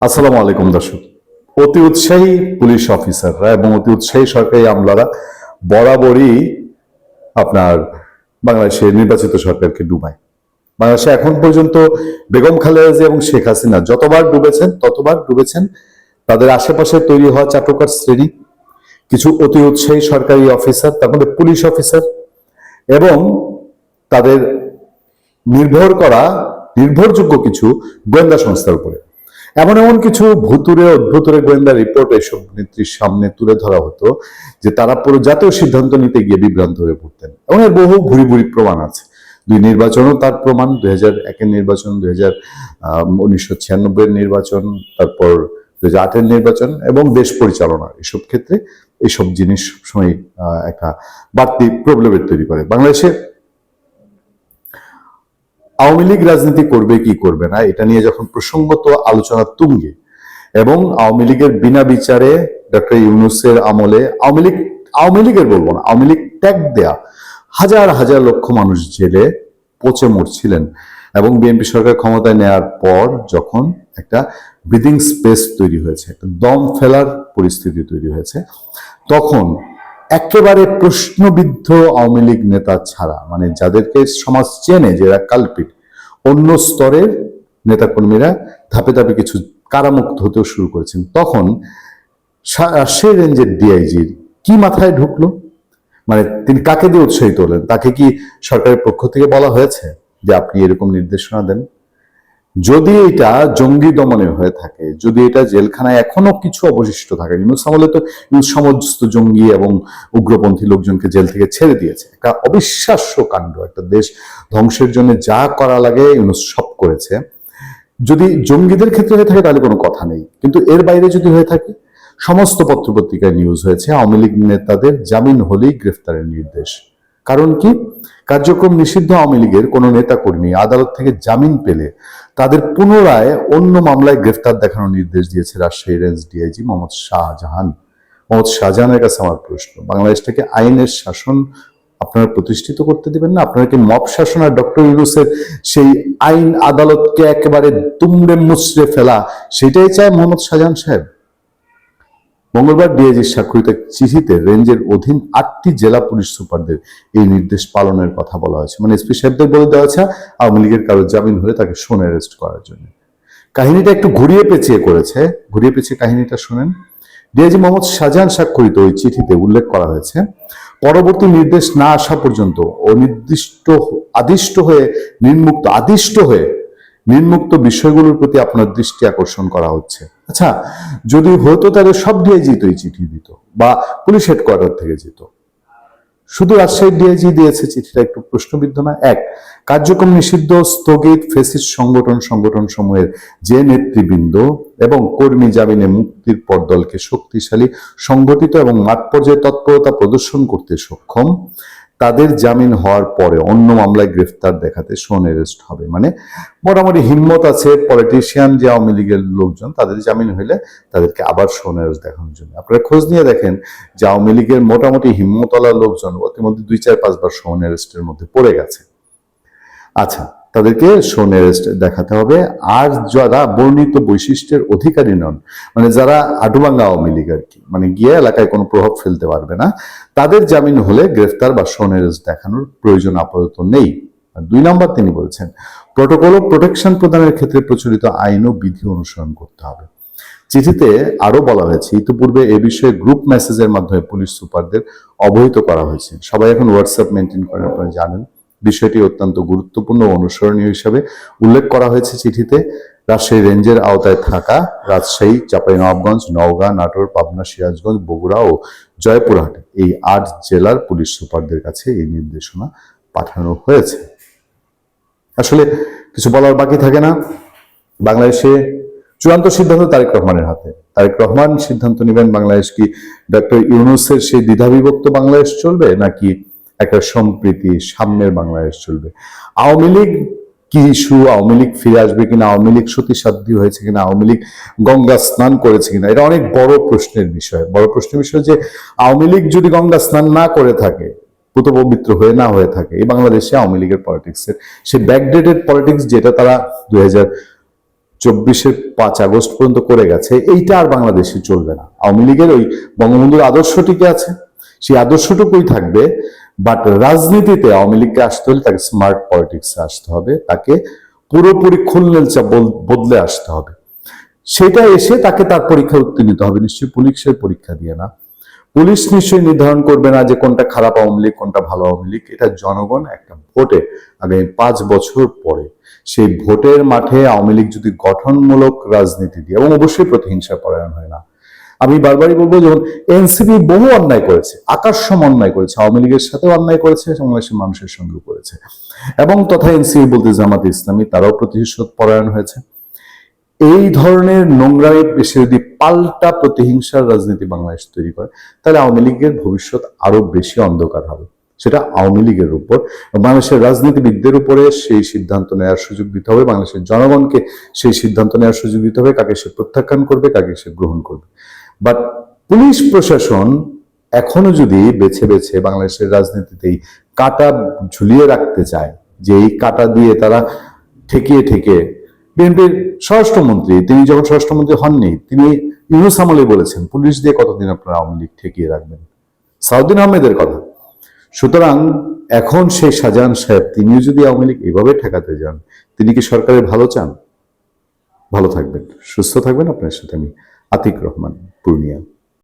আসসালামু আলাইকুম দর্শক। অতি উৎসাহী পুলিশ অফিসাররা এবং অতি উৎসাহী সরকারি আমলারা বরাবরই আপনার বাংলাদেশের নির্বাচিত সরকারকে ডুবায়। বাংলাদেশে এখন পর্যন্ত বেগম খালেদা জিয়া এবং শেখ হাসিনা যতবার ডুবেছেন তাদের আশেপাশে তৈরি হওয়া চাটুকার শ্রেণী, কিছু অতি উৎসাহী সরকারি অফিসার, তার মধ্যে পুলিশ অফিসার এবং তাদের নির্ভরযোগ্য কিছু গোয়েন্দা সংস্থার উপরে এমন এমন কিছু অদ্ভুতুরে গোয়েন্দা রিপোর্ট এসব নেত্রীর সামনে তুলে ধরা হতো যে তারা পুরো জাতীয় সিদ্ধান্ত নিতে গিয়ে বিভ্রান্ত হয়ে পড়তেন এবং এর বহু ভুরি প্রমাণ আছে। দুই নির্বাচনও তার প্রমাণ, 2001-এর নির্বাচন, 1996-এর নির্বাচন, তারপর 2008-এর নির্বাচন এবং দেশ পরিচালনা, এসব ক্ষেত্রে এইসব জিনিস সবসময় একটা বাড়তি প্রবলেমের তৈরি করে। বাংলাদেশে আওয়ামী লীগ রাজনীতি করবে কি করবে না এটা নিয়ে যখন প্রসঙ্গত আলোচনা তুঙ্গে এবং আওয়ামী লীগের বিনা বিচারে ডক্টর ইউনূসের আমলে আওয়ামী লীগের বলবো না, আওয়ামী লীগ ট্যাগ দেয়া হাজার হাজার লক্ষ মানুষ জেলে পচে মরছিলেন এবং বিএনপি সরকার ক্ষমতায় নেওয়ার পর যখন একটা ব্রিদিং স্পেস তৈরি হয়েছে, একটা দম ফেলার পরিস্থিতি তৈরি হয়েছে, তখন একেবারে প্রশ্নবিদ্ধ আওয়ামী লীগ নেতা ছাড়া, মানে যাদেরকে সমাজ চেনে যে এরা কালপিট, অন্য স্তরের নেতাকর্মীরা ধাপে ধাপে কিছু কারামুক্ত হতেও শুরু করেছেন। তখন সেই রেঞ্জের ডিআইজির কি মাথায় ঢুকলো? মানে তিনি কাকে দিয়ে উৎসাহিত হলেন? তাকে কি সরকারের পক্ষ থেকে বলা হয়েছে যে আপনি এরকম নির্দেশনা দেন? যদি এটা জঙ্গি দমনে হয়ে থাকে, যদি এটা জেলখানায় এখনো কিছু অবশিষ্ট থাকে, ইউনূস আমলে তো সমস্ত জঙ্গি এবং উগ্রপন্থী লোকজনকে জেল থেকে ছেড়ে দিয়েছে, একটা অবিশ্বাস্য কাণ্ড, একটা দেশ ধ্বংসের জন্য যা করা লাগে ইউনূস সব করেছে। যদি জঙ্গিদের ক্ষেত্রে হয়ে থাকে তাহলে কোনো কথা নেই, কিন্তু এর বাইরে যদি হয়ে থাকে, সমস্ত পত্রপত্রিকায় নিউজ হয়েছে আওয়ামী লীগ নেতাদের জামিন হলেই গ্রেফতারের নির্দেশ। কারণ কি? কার্যক্রম নিষিদ্ধ আওয়ামী লীগের কোন নেতা কর্মী আদালত থেকে জামিন পেলে তাদের পুনরায় অন্য মামলায় গ্রেফতার দেখানোর নির্দেশ দিয়েছে রাজশাহী রেঞ্জ ডিআইজি মোহাম্মদ শাহজাহানের কাছে আমার প্রশ্ন, বাংলাদেশটাকে আইনের শাসন আপনারা প্রতিষ্ঠিত করতে দিবেন না? আপনারা কি মব শাসন আর ডক্টর ইউনূসের সেই আইন আদালতকে একেবারে তুমড়ে মুচড়ে ফেলা, সেটাই চায় মোহাম্মদ শাহজাহান সাহেব? মঙ্গলবার ডিআইজির স্বাক্ষরিত চিঠিতে রেঞ্জের অধীন 8টি জেলা পুলিশ সুপারদের এই নির্দেশ পালনের কথা বলা হয়েছে। মানে এসপি সাহেবদের বলে দেওয়া হয়েছে আওয়ামী লীগের কারো জামিন হলে তাকে শোন অ্যারেস্ট করার জন্য। কাহিনীটা একটু ঘুরিয়ে পেঁচিয়ে কাহিনীটা শুনেন। ডিআইজি মোহাম্মদ শাহজাহান স্বাক্ষরিত ওই চিঠিতে উল্লেখ করা হয়েছে, পরবর্তী নির্দেশ না আসা পর্যন্ত আদিষ্ট হয়ে নির্মুক্ত বিষয়গুলোর প্রতি আপনার দৃষ্টি আকর্ষণ করা হচ্ছে। আচ্ছা, যদি হতো তাহলে সব ডিআইজি তো এই চিঠি দিত বা পুলিশ হেডকোয়ার্টার থেকে যেত, শুধু রাজশাহী ডিআইজি দিয়েছে চিঠিটা একটু প্রশ্নবিদ্ধ না? এক, কার্যক্রম নিষিদ্ধ স্থগিত ফেসিস্ট সংগঠন সমূহের যে নেতৃবৃন্দ এবং কর্মী জামিনে মুক্তির পর দলকে শক্তিশালী, সংগঠিত এবং মাঠ পর্যায়ে তৎপরতা প্রদর্শন করতে সক্ষম, তাদের জামিন হওয়ার পরে অন্য মামলায় গ্রেফতার দেখাতে শোন অ্যারেস্ট হবে। মানে মোটামুটি হিম্মত আছে পলিটিশিয়ান যে আওয়ামী লীগের লোকজন, তাদের জামিন হইলে তাদেরকে আবার শোন অ্যারেস্ট দেখানোর জন্য। আপনারা খোঁজ নিয়ে দেখেন যে আওয়ামী লীগের মোটামুটি হিম্মতওয়ালা লোকজন ইতিমধ্যে 2-4-5 বার শোন অ্যারেস্টের মধ্যে পড়ে গেছে। আচ্ছা, তাদেরকে শোন অ্যারেস্ট দেখাতে হবে। আর যারা বর্ণিত বৈশিষ্ট্যের অধিকারী নন, মানে যারা আডুবাঙ্গা আওয়ামী লীগ আর কি, মানে গিয়ে এলাকায় কোনো প্রভাব ফেলতে পারবে না, তাদের জামিন হলে গ্রেফতার বা শোন অ্যারেস্ট দেখানোর প্রয়োজন আপাতত নেই। 2 নম্বর, তিনি বলছেন প্রোটোকল ও প্রোটেকশন প্রদানের ক্ষেত্রে প্রচলিত আইন ও বিধি অনুসরণ করতে হবে। চিঠিতে আরো বলা হয়েছে, ইতিপূর্বে এ বিষয়ে গ্রুপ মেসেজের মাধ্যমে পুলিশ সুপারদের অবহিত করা হয়েছে। সবাই এখন হোয়াটসঅ্যাপ মেনটেন করেন, আপনারা জানেন। বিষয়টি অত্যন্ত গুরুত্বপূর্ণ ও অনুসরণীয় হিসাবে উল্লেখ করা হয়েছে চিঠিতে। রাজশাহী রেঞ্জের আওতায় থাকা রাজশাহী, চাঁপাইনবাবগঞ্জ, নওগাঁ, নাটোর, পাবনা, সিরাজগঞ্জ, বগুড়া ও জয়পুরহাট এই 8 জেলার পুলিশ সুপারদের কাছে এই নির্দেশনা পাঠানো হয়েছে। আসলে কিছু বলার বাকি থাকে না। বাংলাদেশে চূড়ান্ত সিদ্ধান্ত তারেক রহমানের হাতে। তারেক রহমান সিদ্ধান্ত নেবেন বাংলাদেশ কি ডক্টর ইউনূসের সেই দ্বিধাবিভক্ত বাংলাদেশ চলবে, নাকি একটা সম্প্রীতি সাম্যের বাংলাদেশ চলবে। আওয়ামী লীগ কি ইস্যু, আওয়ামী লীগ ফিরে আসবে কিনা, আওয়ামী লীগ সতীসাধ্য হয়েছে কিনা, আওয়ামী লীগ গঙ্গা স্নান করেছে কিনা, এটা অনেক বড় প্রশ্নের বিষয়। যে আওয়ামী লীগ যদি গঙ্গা স্নান না করে থাকে, পুত পবিত্র না হয়ে থাকে, এই বাংলাদেশে আওয়ামী লীগের পলিটিক্সের সেই ব্যাকডেটেড পলিটিক্স, যেটা তারা 24-এর 5 আগস্ট পর্যন্ত করে গেছে, এইটা আর বাংলাদেশে চলবে না। আওয়ামী লীগের ওই বঙ্গবন্ধুর আদর্শ টিকে আছে, সেই আদর্শটুকুই থাকবে, বাট রাজনীতিতে আওয়ামী লীগকে আসতে হলে তাকে স্মার্ট পলিটিক্সে আসতে হবে, তাকে পুরোপুরি খুলনেলচা বদলে আসতে হবে। সেটা এসে তাকে তার পরীক্ষা উত্তীর্ণ হতে হবে, নিশ্চয়ই পুলিশের পরীক্ষা দিয়ে না। পুলিশ নিশ্চয়ই নির্ধারণ করবে না যে কোনটা খারাপ আওয়ামী লীগ, কোনটা ভালো আওয়ামী লীগ। এটা জনগণ একটা ভোটে আগামী 5 বছর পরে সেই ভোটের মাঠে আওয়ামী লীগ যদি গঠনমূলক রাজনীতি দিয়ে, এবং অবশ্যই প্রতিহিংসা পরায়ণ হয় না। আমি বারবারই বলবো, যখন এনসিপি বহু অন্যায় করেছে, আকাশসম অন্যায় করেছে, আওয়ামী লীগের সাথেও অন্যায় করেছে, বাংলাদেশের মানুষের সঙ্গেও করেছে, এবং তথা এনসিপি বলতে জামাত ইসলামী, তারাও প্রতিহিংসা পরায়ণ হয়েছে। এই ধরনের নোংরামি বেশি যদি পাল্টা প্রতিহিংসার রাজনীতি বাংলাদেশ তৈরি করে, তাহলে আওয়ামী লীগের ভবিষ্যৎ আরো বেশি অন্ধকার হবে। সেটা আওয়ামী লীগের উপর, বাংলাদেশের রাজনীতিবিদদের উপরে সেই সিদ্ধান্ত নেওয়ার সুযোগ দিতে হবে, বাংলাদেশের জনগণকে সেই সিদ্ধান্ত নেওয়ার সুযোগ দিতে হবে, কাকে সে প্রত্যাখ্যান করবে, কাকে সে গ্রহণ করবে। বাট পুলিশ প্রশাসন এখনো যদি বেছে বেছে বাংলাদেশের রাজনীতিতেই কাঁটা ঝুলিয়ে রাখতে চায়, যে এই কাঁটা দিয়ে তারা ঠেকিয়ে ঠেকিয়ে, বিএনপির স্বরাষ্ট্রমন্ত্রী, তিনি যখন স্বরাষ্ট্রমন্ত্রী হননি, তিনি ইউনূস আমলে বলেছেন পুলিশ দিয়ে কতদিন আপনারা আওয়ামী লীগ ঠেকিয়ে রাখবেন, সাউদ্দিন আহমেদের কথা। সুতরাং এখন সেই শাহজাহান সাহেব, তিনিও যদি আওয়ামী লীগ এভাবে ঠেকাতে যান, তিনি কি সরকারের ভালো চান? ভালো থাকবেন, সুস্থ থাকবেন। আপনার সাথে আমি আতিক রহমান, পূর্ণিয়া।